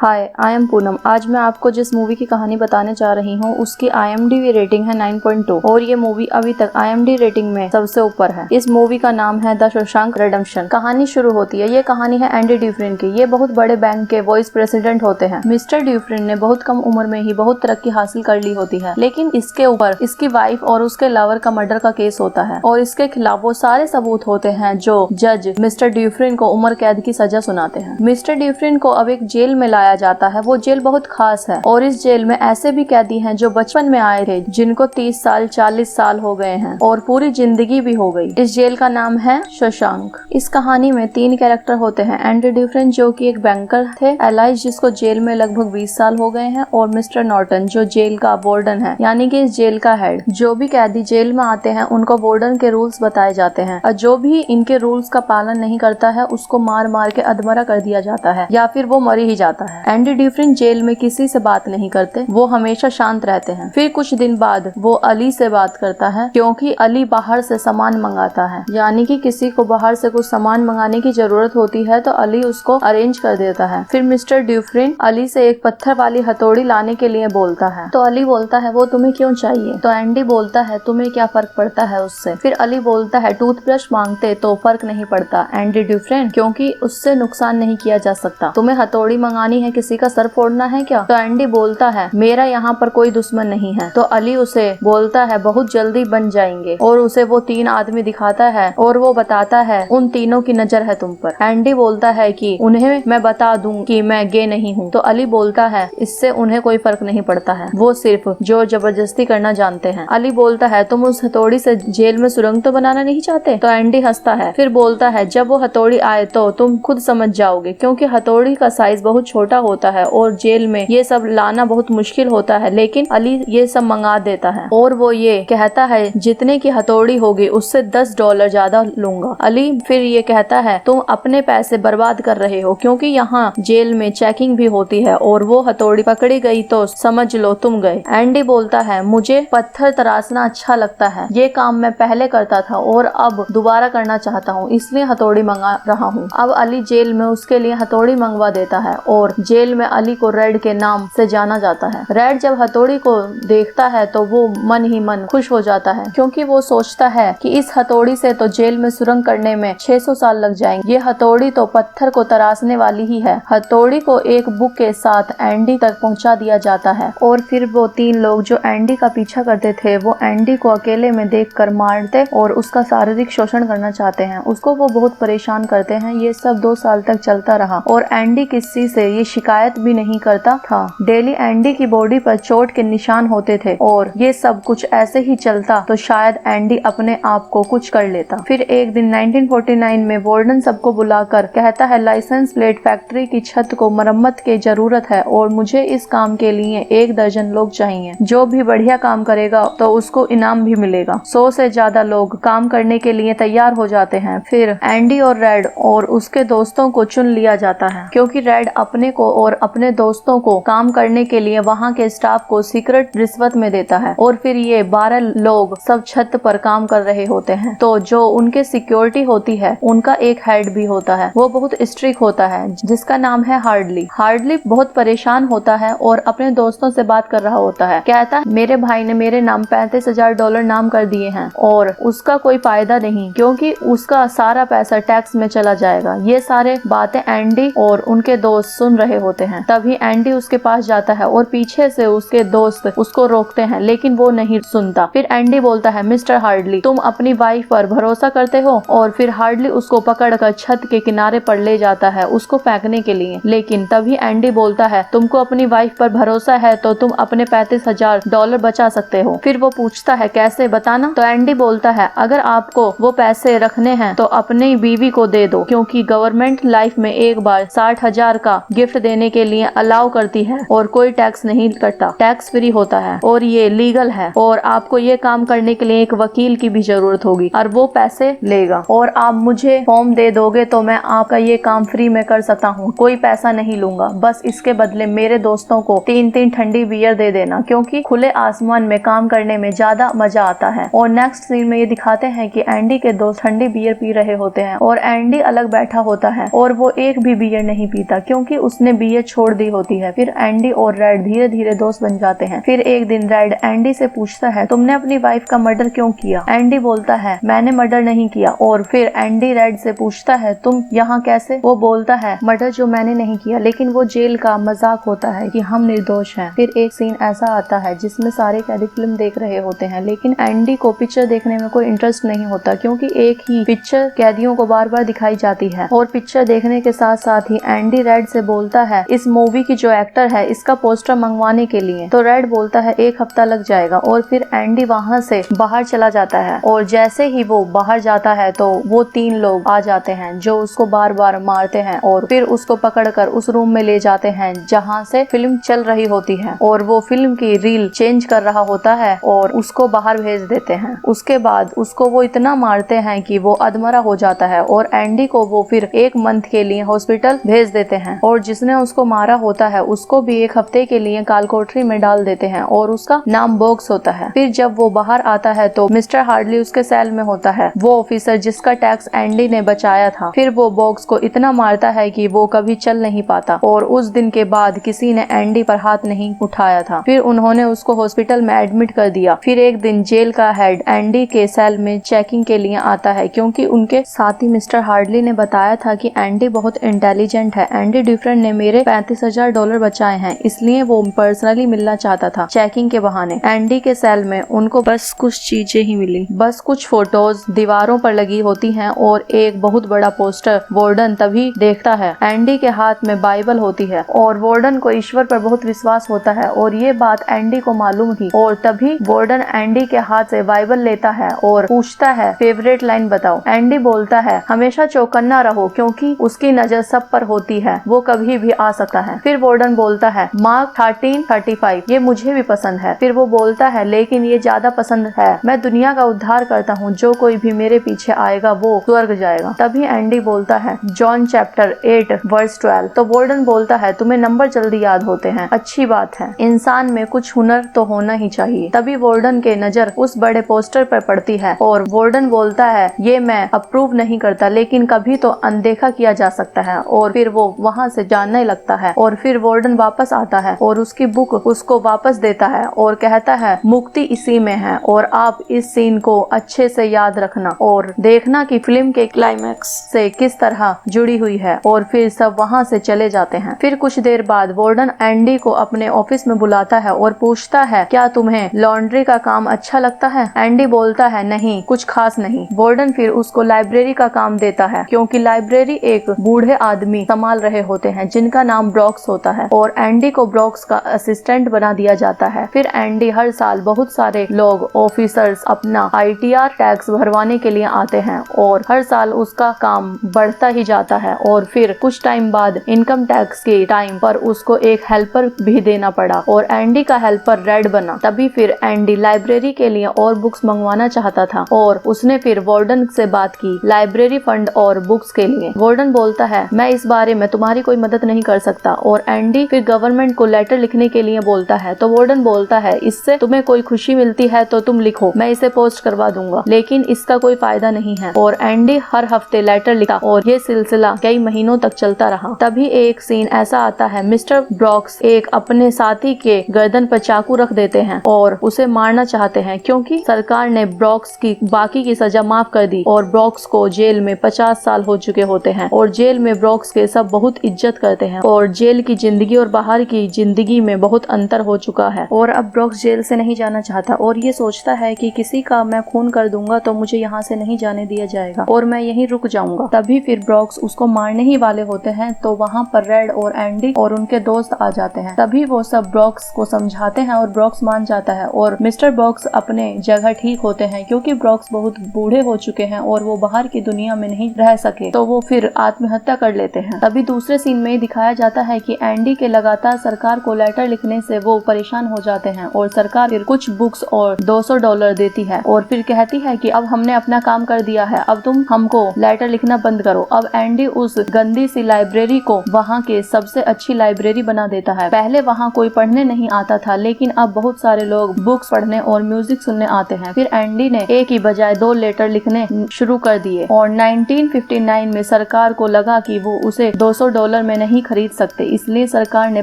Hi, I am Poonam. आज मैं आपको जिस मूवी की कहानी बताने जा रही हूँ उसकी IMDb रेटिंग है 9.2 और ये मूवी अभी तक IMDb रेटिंग में सबसे ऊपर है। इस मूवी का नाम है द शोशांक रिडेम्पशन। कहानी शुरू होती है। ये कहानी है एंडी ड्यूफ्रेन की। ये बहुत बड़े बैंक के वाइस प्रेसिडेंट होते हैं। मिस्टर ड्यूफ्रेन ने बहुत कम उम्र में ही बहुत तरक्की हासिल कर ली होती है, लेकिन इसके ऊपर इसकी वाइफ और उसके लवर का मर्डर का केस होता है और इसके खिलाफ वो सारे सबूत होते हैं जो जज मिस्टर ड्यूफ्रेन को उम्र कैद की सजा सुनाते हैं। मिस्टर ड्यूफ्रेन को अब एक जेल में लाया जाता है। वो जेल बहुत खास है और इस जेल में ऐसे भी कैदी हैं जो बचपन में आए थे, जिनको 30 साल 40 साल हो गए हैं और पूरी जिंदगी भी हो गई। इस जेल का नाम है शोशांक। इस कहानी में 3 कैरेक्टर होते हैं। एंडी ड्यूफ्रेन जो कि एक बैंकर थे, एलाइज जिसको जेल में लगभग 20 साल हो गए हैं और मिस्टर नॉर्टन जो जेल का वार्डन है, यानी कि इस जेल का हेड। जो भी कैदी जेल में आते हैं उनको वार्डन के रूल्स बताए जाते हैं और जो भी इनके रूल्स का पालन नहीं करता है उसको मार मार के अधमरा कर दिया जाता है या फिर वो मर ही जाता है। एंडी ड्यूफ्रेन जेल में किसी से बात नहीं करते, वो हमेशा शांत रहते हैं। फिर कुछ दिन बाद वो अली से बात करता है क्योंकि अली बाहर से सामान मंगाता है, यानी कि किसी को बाहर से कुछ सामान मंगाने की जरूरत होती है तो अली उसको अरेंज कर देता है। फिर मिस्टर ड्यूफ्रेन अली से एक पत्थर वाली हथौड़ी लाने के लिए बोलता है तो अली बोलता है वो तुम्हें क्यों चाहिए? तो एंडी बोलता है तुम्हें क्या फर्क पड़ता है उससे? फिर अली बोलता है टूथब्रश मांगते तो फर्क नहीं पड़ता एंडी ड्यूफ्रेन, क्योंकि उससे नुकसान नहीं किया जा सकता। तुम्हें हथौड़ी मंगानी है, किसी का सर फोड़ना है क्या? तो एंडी बोलता है मेरा यहाँ पर कोई दुश्मन नहीं है। तो अली उसे बोलता है बहुत जल्दी बन जाएंगे और उसे वो 3 आदमी दिखाता है और वो बताता है उन तीनों की नजर है तुम पर। एंडी बोलता है कि उन्हें मैं बता दूं कि मैं गे नहीं हूँ। तो अली बोलता है इससे उन्हें कोई फर्क नहीं पड़ता है, वो सिर्फ जोर जबरदस्ती करना जानते हैं। अली बोलता है तुम उस हथौड़ी से जेल में सुरंग तो बनाना नहीं चाहते? तो एंडी हंसता है, फिर बोलता है जब वो हथौड़ी आए तो तुम खुद समझ जाओगे, क्योंकि हथौड़ी का साइज बहुत छोटा होता है और जेल में ये सब लाना बहुत मुश्किल होता है। लेकिन अली ये सब मंगा देता है और वो ये कहता है जितने की हथौड़ी होगी उससे $10 ज्यादा लूंगा। अली फिर ये कहता है तुम अपने पैसे बर्बाद कर रहे हो, क्योंकि यहाँ जेल में चेकिंग भी होती है और वो हथौड़ी पकड़ी गई तो समझ लो तुम गए। एंडी बोलता है मुझे पत्थर तराशना अच्छा लगता है, ये काम मैं पहले करता था और अब दोबारा करना चाहता हूँ, इसलिए हथौड़ी मंगा रहा हूँ। अब अली जेल में उसके लिए हथौड़ी मंगवा देता है और जेल में अली को रेड के नाम से जाना जाता है। रेड जब हथौड़ी को देखता है तो वो मन ही मन खुश हो जाता है, क्योंकि वो सोचता है कि इस हथौड़ी से तो जेल में सुरंग करने में 600 साल लग जाएंगे। ये हथौड़ी तो पत्थर को तराशने वाली ही है। हथौड़ी को एक बुक के साथ एंडी तक पहुंचा दिया जाता है और फिर वो 3 लोग जो एंडी का पीछा करते थे वो एंडी को अकेले में देखकर मारते और उसका शारीरिक शोषण करना चाहते हैं। उसको वो बहुत परेशान करते हैं। ये सब 2 साल तक चलता रहा और एंडी किसी से ये शिकायत भी नहीं करता था। डेली एंडी की बॉडी पर चोट के निशान होते थे और ये सब कुछ ऐसे ही चलता तो शायद एंडी अपने आप को कुछ कर लेता। फिर एक दिन 1949 में वार्डन सबको बुलाकर कहता है लाइसेंस प्लेट फैक्ट्री की छत को मरम्मत की जरूरत है और मुझे इस काम के लिए 1 दर्जन लोग चाहिए। जो भी बढ़िया काम करेगा तो उसको इनाम भी मिलेगा। 100 से ज्यादा लोग काम करने के लिए तैयार हो जाते हैं। फिर एंडी और रेड और उसके दोस्तों को चुन लिया जाता है, क्योंकि रेड अपने को और अपने दोस्तों को काम करने के लिए वहाँ के स्टाफ को सीक्रेट रिश्वत में देता है और फिर ये 12 लोग सब छत पर काम कर रहे होते हैं। तो जो उनके सिक्योरिटी होती है उनका एक हेड भी होता है, वो बहुत स्ट्रिक्ट होता है जिसका नाम है हार्डली। हार्डली बहुत परेशान होता है और अपने दोस्तों से बात कर रहा होता है। कहता है मेरे भाई ने मेरे नाम $35,000 नाम कर दिए हैं और उसका कोई फायदा नहीं, क्योंकि उसका सारा पैसा टैक्स में चला जाएगा। ये सारे बातें एंडी और उनके दोस्त सुन रहे होते हैं। तभी एंडी उसके पास जाता है और पीछे से उसके दोस्त उसको रोकते हैं, लेकिन वो नहीं सुनता। फिर एंडी बोलता है मिस्टर हार्डली तुम अपनी वाइफ पर भरोसा करते हो? और फिर हार्डली उसको पकड़कर छत के किनारे पर ले जाता है उसको फेंकने के लिए। लेकिन तभी एंडी बोलता है तुमको अपनी वाइफ पर भरोसा है तो तुम अपने $35,000 बचा सकते हो। फिर वो पूछता है कैसे, बताना। तो एंडी बोलता है अगर आपको वो पैसे रखने हैं तो अपनी बीवी को दे दो, क्योंकि गवर्नमेंट लाइफ में एक बार 60,000 का गिफ्ट देने के लिए अलाउ करती है और कोई टैक्स नहीं कटता, टैक्स फ्री होता है और ये लीगल है। और आपको ये काम करने के लिए एक वकील की भी जरूरत होगी और वो पैसे लेगा और आप मुझे फॉर्म दे दोगे तो मैं आपका ये काम फ्री में कर सकता हूँ, कोई पैसा नहीं लूंगा। बस इसके बदले मेरे दोस्तों को 3 ठंडी बियर दे देना, क्योंकि खुले आसमान में काम करने में ज्यादा मजा आता है। और नेक्स्ट सीन में ये दिखाते हैं कि एंडी के दोस्त ठंडी बियर पी रहे होते हैं और एंडी अलग बैठा होता है और वो एक भी बियर नहीं पीता, क्योंकि उसने बीए छोड़ दी होती है। फिर एंडी और रेड धीरे धीरे दोस्त बन जाते हैं। फिर एक दिन रेड एंडी से पूछता है, तुमने अपनी वाइफ का मर्डर क्यों किया? एंडी बोलता है, मैंने मर्डर नहीं किया। और फिर एंडी रेड से पूछता है, तुम यहाँ कैसे? वो बोलता है, मर्डर जो मैंने नहीं किया, लेकिन वो जेल का मजाक होता है कि हम निर्दोष हैं। फिर एक सीन ऐसा आता है जिसमें सारे कैदी फिल्म देख रहे होते हैं, लेकिन एंडी को पिक्चर देखने में कोई इंटरेस्ट नहीं होता, क्योंकि एक ही पिक्चर कैदियों को बार बार दिखाई जाती है। और पिक्चर देखने के साथ साथ ही एंडी रेड से बोलता है, इस मूवी की जो एक्टर है इसका पोस्टर मंगवाने के लिए। तो रेड बोलता है 1 हफ्ता लग जाएगा। और फिर एंडी वहाँ से बाहर चला जाता है, और जैसे ही वो बाहर जाता है तो वो 3 लोग आ जाते हैं जो उसको बार बार मारते हैं, और फिर उसको पकड़कर उस रूम में ले जाते हैं जहाँ से फिल्म चल रही होती है, और वो फिल्म की रील चेंज कर रहा होता है और उसको बाहर भेज देते हैं। उसके बाद उसको वो इतना मारते हैं कि वो अधमरा हो जाता है, और एंडी को वो फिर 1 मंथ के लिए हॉस्पिटल भेज देते हैं, और जिसने उसको मारा होता है उसको भी 1 हफ्ते के लिए कालकोठरी में डाल देते हैं, और उसका नाम बॉक्स होता है। फिर जब वो बाहर आता है तो मिस्टर हार्डली उसके सेल में होता है, वो ऑफिसर जिसका टैक्स एंडी ने बचाया था। फिर वो बॉक्स को इतना मारता है कि वो कभी चल नहीं पाता, और उस दिन के बाद किसी ने एंडी पर हाथ नहीं उठाया था। फिर उन्होंने उसको हॉस्पिटल में एडमिट कर दिया। फिर एक दिन जेल का हेड एंडी के सेल में चेकिंग के लिए आता है, क्योंकि उनके साथी मिस्टर हार्डली ने बताया था कि एंडी बहुत इंटेलिजेंट है। एंडी डिफरेंट ने मेरे $35,000 बचाए हैं, इसलिए वो पर्सनली मिलना चाहता था। चेकिंग के बहाने एंडी के सेल में उनको बस कुछ चीजें ही मिली, बस कुछ फोटोज दीवारों पर लगी होती हैं और एक बहुत बड़ा पोस्टर। वार्डन तभी देखता है एंडी के हाथ में बाइबल होती है, और वार्डन को ईश्वर पर बहुत विश्वास होता है, और ये बात एंडी को मालूम थी। और तभी वार्डन एंडी के हाथ से बाइबल लेता है और पूछता है, फेवरेट लाइन बताओ। एंडी बोलता है, हमेशा चौकन्ना रहो, क्योंकि उसकी नजर सब पर होती है, वो कभी भी आ सकता है। फिर वार्डन बोलता है, मार्क 13:35, ये मुझे भी पसंद है। फिर वो बोलता है, लेकिन ये ज्यादा पसंद है, मैं दुनिया का उद्धार करता हूँ, जो कोई भी मेरे पीछे आएगा वो स्वर्ग जाएगा। तभी एंडी बोलता है, जॉन चैप्टर 8:12। तो वार्डन बोलता है, तुम्हें नंबर जल्दी याद होते हैं, अच्छी बात है, इंसान में कुछ हुनर तो होना ही चाहिए। तभी वार्डन के नजर उस बड़े पोस्टर पर पड़ती है, और वार्डन बोलता है, ये मैं अप्रूव नहीं करता, लेकिन कभी तो अनदेखा किया जा सकता है। और फिर वो वहाँ से जानने लगता है, और फिर वार्डन वापस आता है और उसकी बुक उसको वापस देता है और कहता है, मुक्ति इसी में है, और आप इस सीन को अच्छे से याद रखना और देखना कि फिल्म के क्लाइमैक्स से किस तरह जुड़ी हुई है। और फिर सब वहाँ से चले जाते हैं। फिर कुछ देर बाद वार्डन एंडी को अपने ऑफिस में बुलाता है और पूछता है, क्या तुम्हें लॉन्ड्री का काम अच्छा लगता है? एंडी बोलता है, नहीं, कुछ खास नहीं। वार्डन फिर उसको लाइब्रेरी का काम देता है, क्योंकि लाइब्रेरी एक बूढ़े आदमी संभाल रहे होते हैं जिनका नाम ब्रॉक्स होता है, और एंडी को ब्रॉक्स का असिस्टेंट बना दिया जाता है। फिर एंडी हर साल बहुत सारे लोग ऑफिसर्स अपना ITR टैक्स भरवाने के लिए आते हैं, और हर साल उसका काम बढ़ता ही जाता है। और फिर कुछ टाइम बाद इनकम टैक्स के टाइम पर उसको एक हेल्पर भी देना पड़ा, और एंडी का हेल्पर रेड बना। तभी फिर एंडी लाइब्रेरी के लिए और बुक्स मंगवाना चाहता था, और उसने फिर वार्डन से बात की लाइब्रेरी फंड और बुक्स के लिए। वार्डन बोलता है, मैं इस बारे में तुम्हारी कोई मदद नहीं कर सकता, और एंडी फिर गवर्नमेंट को लेटर लिखने के लिए बोलता है। तो वार्डन बोलता है, इससे तुम्हें कोई खुशी मिलती है तो तुम लिखो, मैं इसे पोस्ट करवा दूंगा, लेकिन इसका कोई फायदा नहीं है। और एंडी हर हफ्ते लेटर लिखा, और ये सिलसिला कई महीनों तक चलता रहा। तभी एक सीन ऐसा आता है, मिस्टर ब्रॉक्स एक अपने साथी के गर्दन पर चाकू रख देते हैं और उसे मारना चाहते हैं, क्योंकि सरकार ने ब्रॉक्स की बाकी की सजा माफ कर दी, और ब्रॉक्स को जेल में 50 साल हो चुके होते हैं, और जेल में ब्रॉक्स के सब बहुत इज्जत करते हैं, और जेल की जिंदगी और बाहर की जिंदगी में बहुत अंतर हो चुका है। और अब ब्रॉक्स जेल से नहीं जाना चाहता, और ये सोचता है कि किसी का मैं खून कर दूंगा तो मुझे यहाँ से नहीं जाने दिया जाएगा, और मैं यहीं रुक जाऊंगा। तभी फिर ब्रॉक्स उसको मारने ही वाले होते हैं, तो वहाँ पर रेड और एंडी और उनके दोस्त आ जाते हैं। तभी वो सब ब्रॉक्स को समझाते हैं, और ब्रॉक्स मान जाता है, और मिस्टर ब्रॉक्स अपने जगह ठीक होते हैं, क्योंकि ब्रॉक्स बहुत बूढ़े हो चुके हैं और वो बाहर की दुनिया में नहीं रह सके, तो वो फिर आत्महत्या कर लेते हैं। तभी दूसरे सीन में दिखाया जाता है कि एंडी के लगातार सरकार को लेटर लिखने से वो परेशान हो जाते हैं, और सरकार फिर कुछ बुक्स और $200 देती है, और फिर कहती है कि अब हमने अपना काम कर दिया है, अब तुम हमको लेटर लिखना बंद करो। अब एंडी उस गंदी सी लाइब्रेरी को वहाँ के सबसे अच्छी लाइब्रेरी बना देता है। पहले वहाँ कोई पढ़ने नहीं आता था, लेकिन अब बहुत सारे लोग बुक्स पढ़ने और म्यूजिक सुनने आते हैं। फिर एंडी ने एक ही बजाय 2 लेटर लिखने शुरू कर दिए, और 1959 में सरकार को लगा कि वो उसे $200 में नहीं नहीं खरीद सकते, इसलिए सरकार ने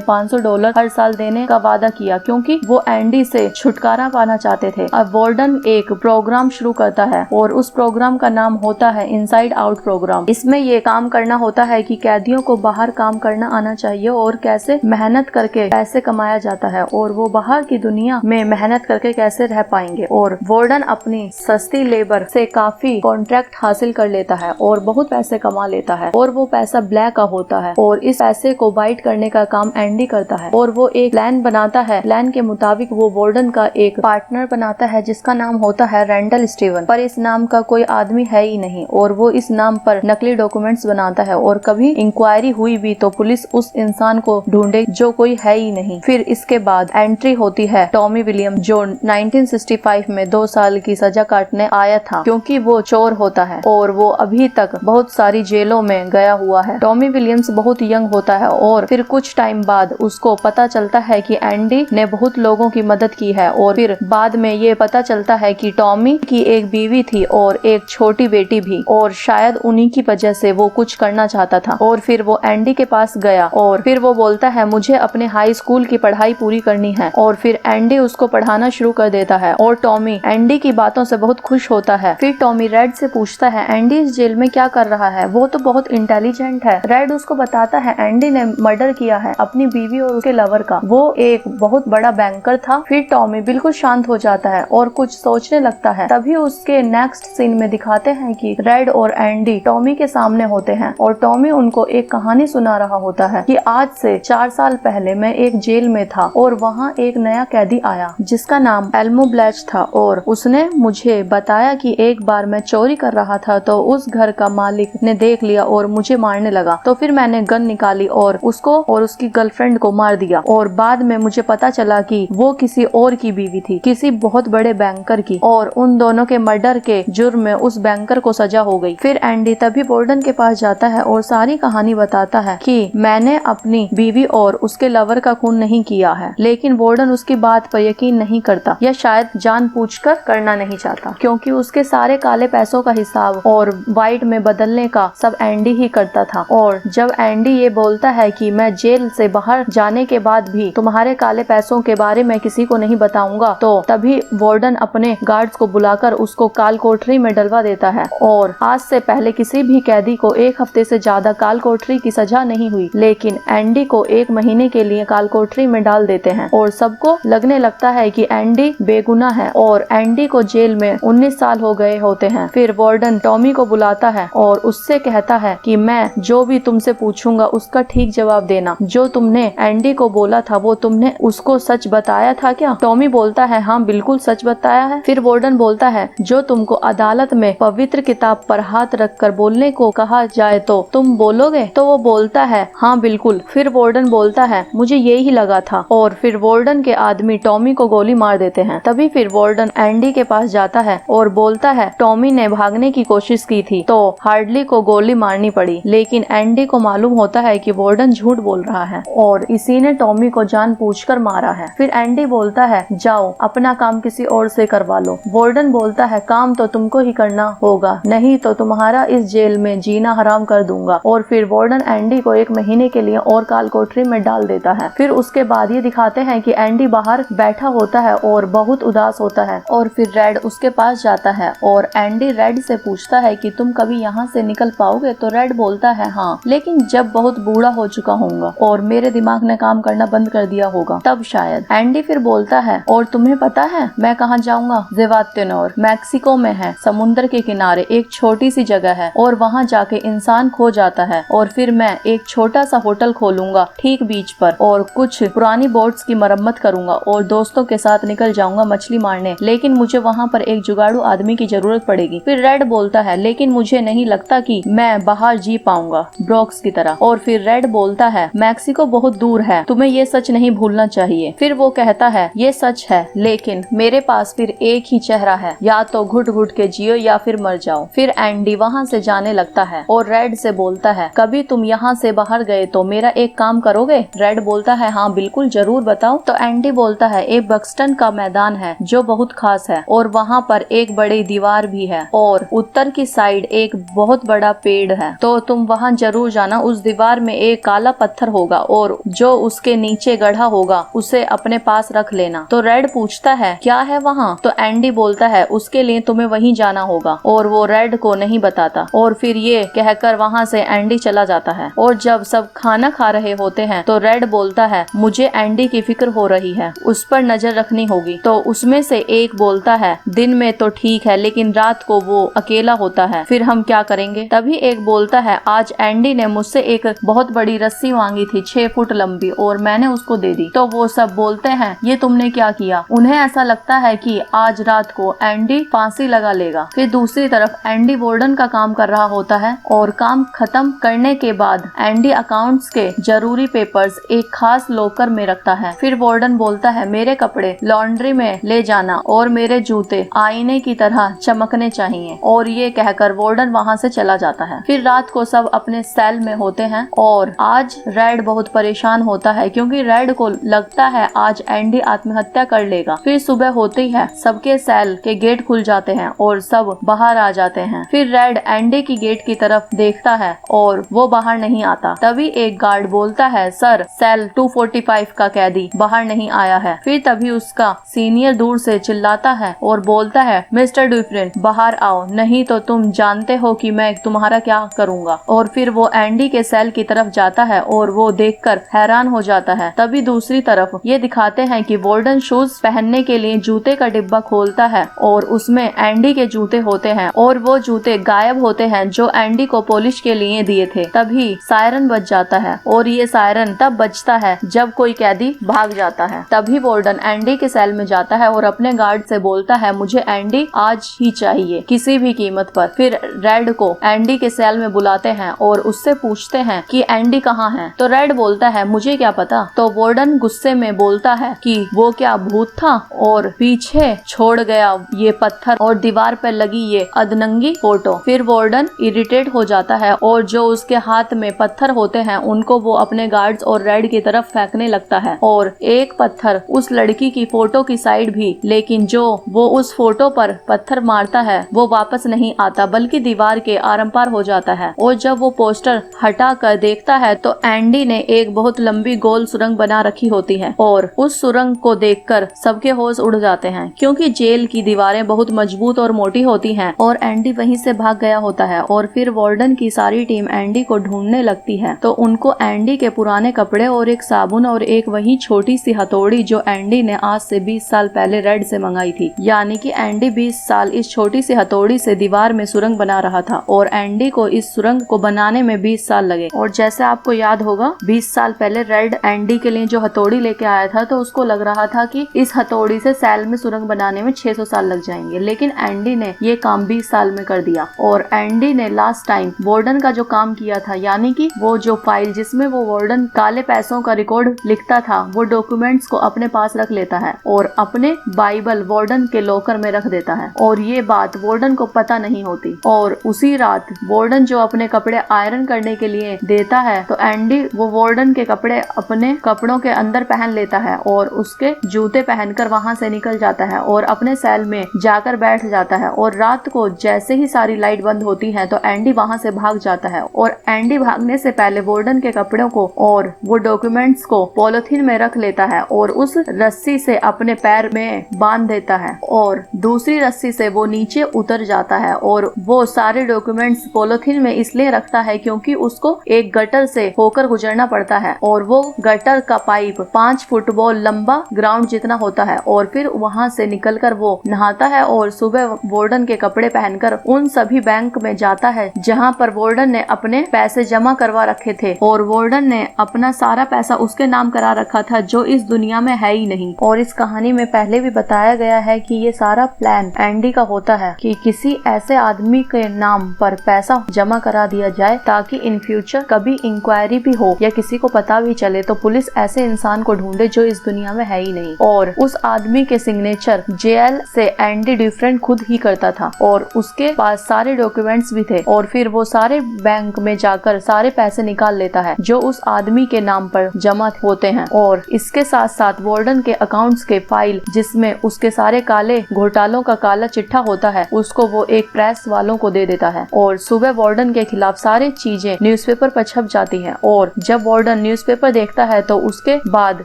$500 हर साल देने का वादा किया क्योंकि वो एंडी से छुटकारा पाना चाहते थे। अब वार्डन एक प्रोग्राम शुरू करता है और उस प्रोग्राम का नाम होता है इनसाइड आउट प्रोग्राम। इसमें ये काम करना होता है कि कैदियों को बाहर काम करना आना चाहिए और कैसे मेहनत करके पैसे कमाया जाता है और वो बाहर की दुनिया में मेहनत करके कैसे रह पाएंगे। और वार्डन अपनी सस्ती लेबर से काफी कॉन्ट्रैक्ट हासिल कर लेता है और बहुत पैसे कमा लेता है और वो पैसा ब्लैक का होता है और इस पैसे को बाइट करने का काम एंडी करता है और वो एक प्लान बनाता है। प्लान के मुताबिक वो वार्डन का एक पार्टनर बनाता है जिसका नाम होता है रेंडल स्टीवन, पर इस नाम का कोई आदमी है ही नहीं और वो इस नाम पर नकली डॉक्यूमेंट्स बनाता है और कभी इंक्वायरी हुई भी तो पुलिस उस इंसान को ढूंढे जो कोई है ही नहीं। फिर इसके बाद एंट्री होती है टॉमी विलियम जो 1965 में 2 साल की सजा काटने आया था क्योंकि वो चोर होता है और वो अभी तक बहुत सारी जेलों में गया हुआ है। टॉमी विलियम्स बहुत यंग होता है और फिर कुछ टाइम बाद उसको पता चलता है कि एंडी ने बहुत लोगों की मदद की है और फिर बाद में ये पता चलता है कि टॉमी की एक बीवी थी और एक छोटी बेटी भी और शायद उन्हीं की वजह से वो कुछ करना चाहता था। और फिर वो एंडी के पास गया और फिर वो बोलता है मुझे अपने हाई स्कूल की पढ़ाई पूरी करनी है और फिर एंडी उसको पढ़ाना शुरू कर देता है और टॉमी एंडी की बातों से बहुत खुश होता है। फिर टॉमी रेड से पूछता है एंडी इस जेल में क्या कर रहा है, वो तो बहुत इंटेलिजेंट है। रेड उसको बताता है एंडी ने मर्डर किया है अपनी बीवी और उसके लवर का, वो एक बहुत बड़ा बैंकर था। फिर टॉमी बिल्कुल शांत हो जाता है और कुछ सोचने लगता है। तभी उसके नेक्स्ट सीन में दिखाते हैं कि रेड और एंडी टॉमी के सामने होते हैं और टॉमी उनको एक कहानी सुना रहा होता है कि आज से 4 साल पहले मैं एक जेल में था और वहाँ एक नया कैदी आया जिसका नाम एल्मो ब्लैच था और उसने मुझे बताया कि एक बार मैं चोरी कर रहा था तो उस घर का मालिक ने देख लिया और मुझे मारने लगा। तो फिर मैंने गन निकाली और उसको और उसकी गर्लफ्रेंड को मार दिया और बाद में मुझे पता चला कि वो किसी और की बीवी थी, किसी बहुत बड़े बैंकर की, और उन दोनों के मर्डर के जुर्म में उस बैंकर को सजा हो गई। फिर एंडी तभी वार्डन के पास जाता है और सारी कहानी बताता है कि मैंने अपनी बीवी और उसके लवर का खून नहीं किया है, लेकिन वार्डन उसकी बात पर यकीन नहीं करता या शायद जानबूझकर करना नहीं चाहता क्योंकि उसके सारे काले पैसों का हिसाब और व्हाइट में बदलने का सब एंडी ही करता था। और जब एंडी ये बोलता है कि मैं जेल से बाहर जाने के बाद भी तुम्हारे काले पैसों के बारे में किसी को नहीं बताऊंगा, तो तभी वार्डन अपने गार्ड्स को बुलाकर उसको काल कोठरी में डलवा देता है। और आज से पहले किसी भी कैदी को 1 हफ्ते से ज्यादा काल कोठरी की सजा नहीं हुई, लेकिन एंडी को 1 महीने के लिए काल कोठरी में डाल देते हैं और सबको लगने लगता है कि एंडी बेगुनाह है और एंडी को जेल में 19 साल हो गए होते हैं। फिर वार्डन टॉमी को बुलाता है और उससे कहता है कि मैं जो भी तुमसे पूछूंगा उसका ठीक जवाब देना। जो तुमने एंडी को बोला था वो तुमने उसको सच बताया था क्या? टॉमी बोलता है हाँ बिल्कुल सच बताया है। फिर वार्डन बोलता है जो तुमको अदालत में पवित्र किताब पर हाथ रखकर बोलने को कहा जाए तो तुम बोलोगे? तो वो बोलता है हाँ बिल्कुल। फिर वार्डन बोलता है मुझे यही लगा था और फिर वार्डन के आदमी टॉमी को गोली मार देते हैं। तभी फिर वार्डन एंडी के पास जाता है और बोलता है टॉमी ने भागने की कोशिश की थी तो हार्डली को गोली मारनी पड़ी, लेकिन एंडी को मालूम होता है कि वार्डन झूठ बोल रहा है और इसी ने टॉमी को जानबूझकर मारा है। फिर एंडी बोलता है जाओ अपना काम किसी और से करवा लो। वार्डन बोलता है काम तो तुमको ही करना होगा, नहीं तो तुम्हारा इस जेल में जीना हराम कर दूंगा। और फिर वार्डन एंडी को 1 महीने के लिए और काल कोठरी में डाल देता है। फिर उसके बाद ये दिखाते हैं कि एंडी बाहर बैठा होता है और बहुत उदास होता है और फिर रेड उसके पास जाता है और एंडी रेड से पूछता है कि तुम कभी यहाँ से निकल पाओगे? तो रेड बोलता है हाँ, लेकिन जब बहुत बूढ़ा हो चुका होऊंगा और मेरे दिमाग ने काम करना बंद कर दिया होगा तब शायद। एंडी फिर बोलता है और तुम्हें पता है मैं कहाँ जाऊंगा? ज़ेवातेनोर मैक्सिको में है, समुद्र के किनारे एक छोटी सी जगह है और वहाँ जाके इंसान खो जाता है और फिर मैं एक छोटा सा होटल खोलूंगा ठीक बीच पर और कुछ पुरानी बोट्स की मरम्मत करूंगा और दोस्तों के साथ निकल जाऊंगा मछली मारने, लेकिन मुझे वहाँ पर एक जुगाड़ू आदमी की जरूरत पड़ेगी। फिर रेड बोलता है लेकिन मुझे नहीं लगता कि मैं बाहर जी पाऊंगा ब्रोक्स की तरह। और फिर रेड बोलता है मैक्सिको बहुत दूर है, तुम्हें ये सच नहीं भूलना चाहिए। फिर वो कहता है ये सच है, लेकिन मेरे पास फिर एक ही चेहरा है, या तो घुट घुट के जियो या फिर मर जाओ। फिर एंडी वहाँ से जाने लगता है और रेड से बोलता है कभी तुम यहाँ से बाहर गए तो मेरा एक काम करोगे? रेड बोलता है हाँ बिल्कुल जरूर बताओ। तो एंडी बोलता है एक बक्सटन का मैदान है जो बहुत खास है और वहाँ पर एक बड़ी दीवार भी है और उत्तर की साइड एक बहुत बड़ा पेड़ है, तो तुम वहाँ जरूर जाना। उस दीवार में एक काला पत्थर होगा और जो उसके नीचे गढ़ा होगा उसे अपने पास रख लेना। तो रेड पूछता है क्या है वहाँ? तो एंडी बोलता है उसके लिए तुम्हें वहीं जाना होगा और वो रेड को नहीं बताता और फिर ये कहकर वहाँ से एंडी चला जाता है। और जब सब खाना खा रहे होते हैं तो रेड बोलता है मुझे एंडी की फिक्र हो रही है, उस पर नजर रखनी होगी। तो उसमें से एक बोलता है दिन में तो ठीक है लेकिन रात को वो अकेला होता है, फिर हम क्या करेंगे? तभी एक बोलता है आज एंडी ने मुझसे एक बहुत बड़ी रस्सी मांगी थी 6 फुट लंबी और मैंने उसको दे दी। तो वो सब बोलते हैं ये तुमने क्या किया? उन्हें ऐसा लगता है कि आज रात को एंडी फांसी लगा लेगा। फिर दूसरी तरफ एंडी वार्डन का काम कर रहा होता है और काम खत्म करने के बाद एंडी अकाउंट्स के जरूरी पेपर्स एक खास लॉकर में रखता है। फिर वार्डन बोलता है मेरे कपड़े लॉन्ड्री में ले जाना और मेरे जूते आईने की तरह चमकने चाहिए और ये कहकर वार्डन वहाँ से चला जाता है। फिर रात को सब अपने सेल में होते हैं और आज रेड बहुत परेशान होता है क्योंकि रेड को लगता है आज एंडी आत्महत्या कर लेगा। फिर सुबह होते ही सबके सेल के गेट खुल जाते हैं और सब बाहर आ जाते हैं। फिर रेड एंडी की गेट की तरफ देखता है और वो बाहर नहीं आता। तभी एक गार्ड बोलता है सर सेल 245 का कैदी बाहर नहीं आया है। फिर तभी उसका सीनियर दूर से चिल्लाता है और बोलता है मिस्टर ड्यूफ्रेन बाहर आओ नहीं तो तुम जानते हो कि मैं तुम्हारा क्या करूंगा। और फिर वो एंडी के सेल की तरफ जाता है और वो देखकर हैरान हो जाता है। तभी दूसरी तरफ ये दिखाते हैं कि वार्डन शूज पहनने के लिए जूते का डिब्बा खोलता है और उसमें एंडी के जूते होते हैं और वो जूते गायब होते हैं जो एंडी को पॉलिश के लिए दिए थे। तभी सायरन बज जाता है और ये सायरन तब बजता है जब कोई कैदी भाग जाता है। तभी वार्डन एंडी के सेल में जाता है और अपने गार्ड से बोलता है मुझे एंडी आज ही चाहिए किसी भी कीमत पर। फिर रेड को एंडी के सेल में बुलाते हैं और उससे पूछते हैं कि एंडी कहाँ है? तो रेड बोलता है मुझे क्या पता। तो वार्डन गुस्से में बोलता है कि वो क्या भूत था और पीछे छोड़ गया ये पत्थर और दीवार पर लगी ये अधनंगी फोटो। फिर वार्डन इरिटेट हो जाता है और जो उसके हाथ में पत्थर होते हैं उनको वो अपने गार्ड्स और रेड की तरफ फेंकने लगता है और एक पत्थर उस लड़की की फोटो की साइड भी, लेकिन जो वो उस फोटो पर पत्थर मारता है वो वापस नहीं आता बल्कि दीवार के आरम पार हो जाता है। और जब वो पोस्टर हटा कर देखता है तो एंडी ने एक बहुत लंबी गोल सुरंग बना रखी होती है और उस सुरंग को देखकर सबके होश उड़ जाते हैं क्योंकि जेल की दीवारें बहुत मजबूत और मोटी होती हैं और एंडी वहीं से भाग गया होता है। और फिर वार्डन की सारी टीम एंडी को ढूंढने लगती है तो उनको एंडी के पुराने कपड़े और एक साबुन और एक वही छोटी सी हथौड़ी जो एंडी ने आज से 20 साल पहले रेड से मंगाई थी, यानी कि एंडी 20 साल इस छोटी सी हथौड़ी से दीवार में सुरंग बना रहा था और एंडी को इस सुरंग को बनाने में 20 साल लगे। और जैसे आपको याद होगा 20 साल पहले रेड एंडी के लिए जो हथौड़ी लेके आया था तो उसको लग रहा था कि इस हथौड़ी से सेल में सुरंग बनाने में 600 साल लग जाएंगे, लेकिन एंडी ने ये काम 20 साल में कर दिया। और एंडी ने लास्ट टाइम वार्डन का जो काम किया था, यानी कि वो जो फाइल जिसमें वो वार्डन काले पैसों का रिकॉर्ड लिखता था, वो डॉक्यूमेंट्स को अपने पास रख लेता है और अपने बाइबल वार्डन के लॉकर में रख देता है और ये बात वार्डन को पता नहीं होती। और उसी रात वार्डन जो अपने कपड़े आयरन करने के लिए देता है तो एंडी वो वार्डन के कपड़े अपने कपड़ों के अंदर पहन लेता है और उसके जूते पहनकर वहां से निकल जाता है और अपने सेल में जाकर बैठ जाता है। और रात को जैसे ही सारी लाइट बंद होती है तो एंडी वहां से भाग जाता है और एंडी भागने से पहले वार्डन के कपड़ों को और वो डॉक्यूमेंट्स को पॉलिथीन में रख लेता है और उस रस्सी से अपने पैर में बांध देता है और दूसरी रस्सी से वो नीचे उतर जाता है और वो सारे डॉक्यूमेंट्स पॉलिथीन में इसलिए रखता है क्योंकि उसको एक गटर से होकर गुजरना पड़ता है और वो गटर का पाइप 5 फुटबॉल लंबा ग्राउंड जितना होता है। और फिर वहां से निकलकर वो नहाता है और सुबह वार्डन के कपड़े पहनकर उन सभी बैंक में जाता है जहां पर वार्डन ने अपने पैसे जमा करवा रखे थे और वार्डन ने अपना सारा पैसा उसके नाम करा रखा था जो इस दुनिया में है ही नहीं। और इस कहानी में पहले भी बताया गया है कि ये सारा प्लान एंडी का होता है कि किसी ऐसे आदमी के नाम पर पैसा जमा करा दिया जाए ताकि इन फ्यूचर कभी इंक्वायरी भी हो या किसी को पता भी चले तो पुलिस ऐसे इंसान को ढूंढे जो इस दुनिया में है ही नहीं। और उस आदमी के सिग्नेचर जेल से एंडी ड्यूफ्रेन खुद ही करता था और उसके पास सारे डॉक्यूमेंट्स भी थे और फिर वो सारे बैंक में जाकर सारे पैसे निकाल लेता है जो उस आदमी के नाम पर जमा होते हैं। और इसके साथ साथ वार्डन के अकाउंट्स के फाइल जिसमें उसके सारे काले घोटालों का काला चिट्ठा होता है उसको वो एक प्रेस वालों को दे देता है और सुबह वार्डन के खिलाफ सारी चीजें न्यूज़पेपर पर छप जाती है। और जब वार्डन न्यूज़पेपर देखता है तो उसके बाद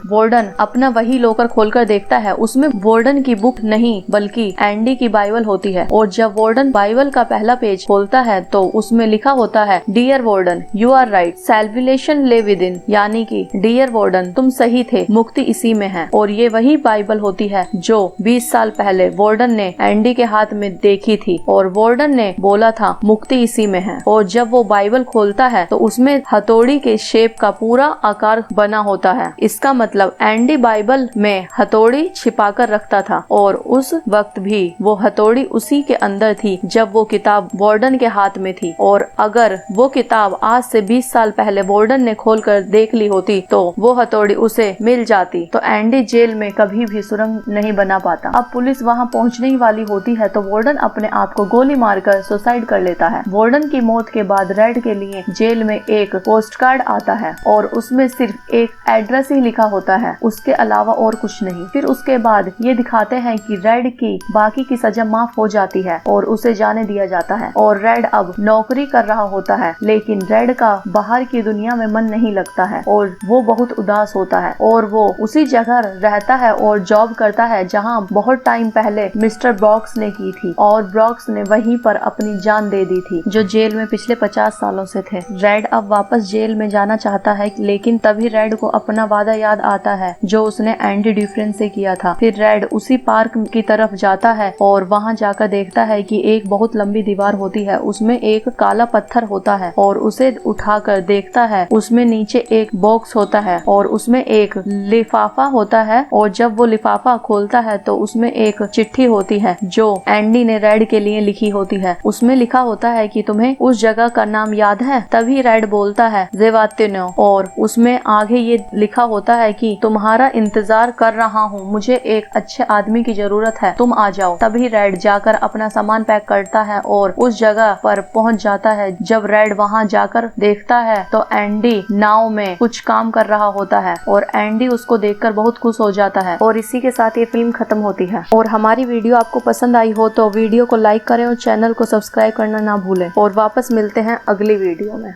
वार्डन अपना वही लॉकर खोलकर देखता है, उसमें वार्डन की बुक नहीं बल्कि एंडी की बाइबल होती है। और जब वार्डन बाइबल का पहला पेज खोलता है तो उसमें लिखा होता है, dear warden you are right, salvation lay within, यानी कि डियर वार्डन तुम सही थे, मुक्ति इसी में है। और ये वही बाइबल होती है जो 20 साल पहले वार्डन ने एंडी के हाथ में देखी थी और वार्डन ने बोला था मुक्ति इसी में है। और जब वो बाइबल खोलता है तो उसमें हथौड़ी के शेप का पूरा आकार बना होता है। इसका मतलब एंडी बाइबल में हथौड़ी छिपा कर रखता था और उस वक्त भी वो हथौड़ी उसी के अंदर थी जब वो किताब वार्डन के हाथ में थी। और अगर वो किताब आज से 20 साल पहले वार्डन ने खोलकर देख ली होती तो वो हथौड़ी उसे मिल जाती, तो एंडी जेल में कभी भी सुरंग नहीं बना पाता। अब पुलिस वहाँ पहुँचने ही वाली होती है तो वार्डन अपने आप को गोली मारकर सुसाइड कर लेता है। वार्डन की मौत के बाद रेड के लिए जेल में एक पोस्ट कार्ड आता है और उसमें सिर्फ एक एड्रेस ही लिखा होता है, उसके अलावा और कुछ नहीं। फिर उसके बाद ये दिखाते हैं कि रेड की बाकी की सजा माफ हो जाती है और उसे जाने दिया जाता है और रेड अब नौकरी कर रहा होता है। लेकिन रेड का बाहर की दुनिया में मन नहीं लगता है और वो बहुत उदास होता है और वो उसी जगह रहता है और जॉब करता है जहाँ बहुत टाइम पहले मिस्टर ब्रॉक्स ने की थी और ब्रॉक्स ने वहीं पर अपनी जान दे दी थी, जो जेल में पिछले 50 सालों से थे। रेड अब वापस जेल में जाना चाहता है लेकिन तभी रेड को अपना वादा याद आता है जो उसने एंडी ड्यूफ्रेन से किया था। फिर रेड उसी पार्क की तरफ जाता है और वहाँ जाकर देखता है कि एक बहुत लंबी दीवार होती है, उसमें एक काला पत्थर होता है और उसे उठाकर देखता है, उसमें नीचे एक बॉक्स होता है और उसमें एक लिफाफा होता है। और जब वो लिफाफा खोलता है तो उसमें एक चिट्ठी होती है जो एंडी ने रेड के लिए लिखी होती है। उसमें लिखा होता है कि तुम्हें उस जगह का नाम याद है? तभी रेड बोलता है ज़ेवातिनो, और उसमें आगे ये लिखा होता है कि तुम्हारा इंतजार कर रहा हूँ, मुझे एक अच्छे आदमी की जरूरत है, तुम आ जाओ। तभी रेड जाकर अपना सामान पैक करता है और उस जगह पर पहुँच जाता है। जब रेड वहाँ जाकर देखता है तो एंडी नाव में कुछ काम कर रहा होता है और एंडी उसको देखकर बहुत खुश हो जाता है। और इसी के साथ ये फिल्म खत्म होती है। और हमारी वीडियो आपको पसंद आई हो तो वीडियो को लाइक करें और चैनल को सब्सक्राइब करना ना भूलें। और वापस मिलते हैं अगली वीडियो में।